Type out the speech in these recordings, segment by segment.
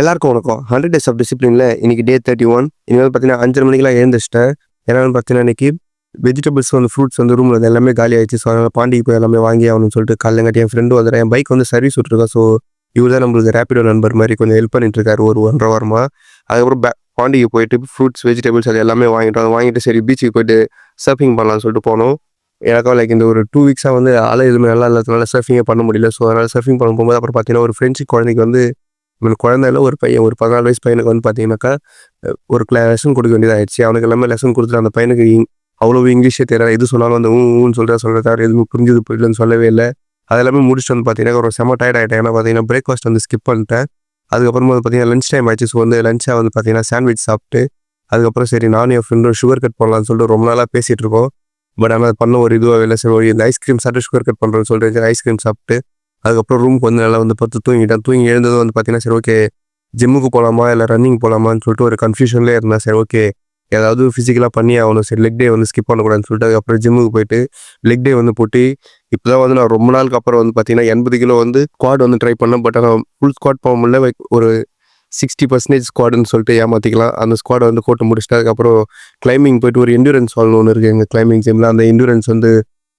எல்லாருக்கும் வணக்கம். 100 days of டிசிப்ளின்ல இன்னைக்கு டே 31. இனிமேல் பார்த்தீங்கன்னா 5:30 மணிக்கெல்லாம் எழுந்திரிச்சிட்டேன். ஏன்னா பார்த்தீங்கன்னா இன்னைக்கு வெஜிடபிள்ஸ் ஃப்ரூட்ஸ் ரூமில் வந்து எல்லாமே காலி ஆயிடுச்சு. ஸோ அதனால் பாண்டிக்கு போய் எல்லாமே வாங்கி ஆகணும்னு சொல்லிட்டு காலைலங்காட்டி என் ஃப்ரெண்டு வந்துடுறேன். என் பைக் வந்து சர்வீஸ் விட்டுருக்கா. ஸோ இவர் தான் நம்மளுக்கு ரேப்பிடோ நண்பர் மாதிரி கொஞ்சம் ஹெல்ப் பண்ணிட்டு இருக்காரு ஒரு 1.5 வாரமாக. அதுக்கப்புறம் பாண்டிக்கு போயிட்டு ஃப்ரூட்ஸ் வெஜிடபிள்ஸ் அது எல்லாமே வாங்கிட்டு சரி பீச்சுக்கு போயிட்டு சர்ஃபிங் பண்ணலாம்னு சொல்லிட்டு போனோம். எனக்கும் லைக் இந்த ஒரு 2 வீக்ஸாக வந்து அலை எதுவுமே நல்லா இல்லாததுனால சர்ஃபிங்கே பண்ண முடியல. ஸோ அதனால் சர்ஃபிங் பண்ண போகும்போது அப்புறம் பார்த்தீங்கன்னா ஒரு ஃப்ரெண்ட்ஷிப் குழந்தைக்கு வந்து குழந்தைல ஒரு பையன் ஒரு 14 வயசு பையனுக்கு வந்து பார்த்தீங்கன்னாக்கா ஒரு லெசன் கொடுக்க வேண்டியதாகிடுச்சு. அவனுக்கு எல்லாமே லெசன் கொடுத்துட்டு அந்த பையனுக்கு அவ்வளோ இங்கிலீஷே தெரியல. எது சொன்னாலும் வந்து ஊன்னு சொல்கிறத எதுவும் புரிஞ்சது போயிடலன்னு சொல்லவே இல்லை. அது எல்லாமே முடிச்சுட்டு வந்து பார்த்தீங்கன்னா ஒரு செம்ம டயர்ட் ஆகிட்டேன். ஏன்னா பார்த்தீங்கன்னா பிரேக்ஃபாஸ்ட் வந்து ஸ்கிப் பண்ணிட்டேன். அதுக்கப்புறமா வந்து பார்த்தீங்கன்னா லஞ்ச் டைம் ஆயிடுச்சு. ஸோ வந்து லஞ்சாக வந்து பார்த்தீங்கன்னா சாண்ட்விச் சாப்பிட்டு அதுக்கப்புறம் சரி நானும் என் ஃப்ரெண்டும் சுகர் கட் பண்ணலாம்னு சொல்லிட்டு ரொம்ப நாளாக பேசிகிட்டு இருக்கோம். பட் ஆனால் பண்ண ஒரு இதுவாக இல்லை. சரி இந்த ஐஸ்கிரீம் சாப்பிட்டு சுகர் கட் பண்ணுறேன்னு சொல்லிட்டு ஐஸ்கிரீம் சாப்பிட்டு அதுக்கப்புறம் ரூமுக்கு வந்து நல்லா வந்து பத்து தூங்கிட்டேன். தூங்கி எழுந்தது வந்து பார்த்தீங்கன்னா சரி ஓகே ஜிம்முக்கு போகலாமா இல்லை ரன்னிங் போகலாமான்னு சொல்லிட்டு ஒரு கன்ஃபியூஷன்லேயே இருந்தேன். சரி ஓகே ஏதாவது ஃபிசிக்கலாக பண்ணி ஆகணும். சரி லெக் டே வந்து ஸ்கிப் பண்ணக்கூடாதுன்னு சொல்லிட்டு அதுக்கப்புறம் ஜிம்முக்கு போயிட்டு லெக் டே வந்து போட்டு இப்போ தான் வந்து நான் ரொம்ப நாளுக்கு அப்புறம் வந்து பார்த்தீங்கன்னா 80 கிலோ வந்து ஸ்குவாட் வந்து ட்ரை பண்ணேன். பட் ஆனால் ஃபுல் ஸ்குவாட் போக முடியல. ஒரு 60% ஸ்குவாடுன்னு சொல்லிட்டு ஏமாற்றிக்கலாம். அந்த ஸ்குவாடை வந்து போட்டு முடிச்சுட்டு அதுக்கப்புறம் கிளைம்பிங் போயிட்டு ஒரு என்டூரன்ஸ் ஹால் ஒன்று இருக்குது எங்கள் கிளைம்பிங் ஜிம்மில். அந்த என்டூரன்ஸ் வந்து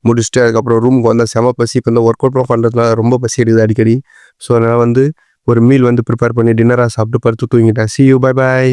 முடிச்சுட்டு அதுக்கப்புறம் ரூமுக்கு வந்தால் செம பசி. இப்போ இந்த ஒர்க் அவுட்லாம் பண்ணுறதுனால ரொம்ப பசி எடுக்குது அடிக்கடி. ஸோ அதனால் வந்து ஒரு மீல் வந்து ப்ரிப்பேர் பண்ணி டின்னராக சாப்பிட்டு படுத்து தூங்கிட்டேன். See you, bye bye.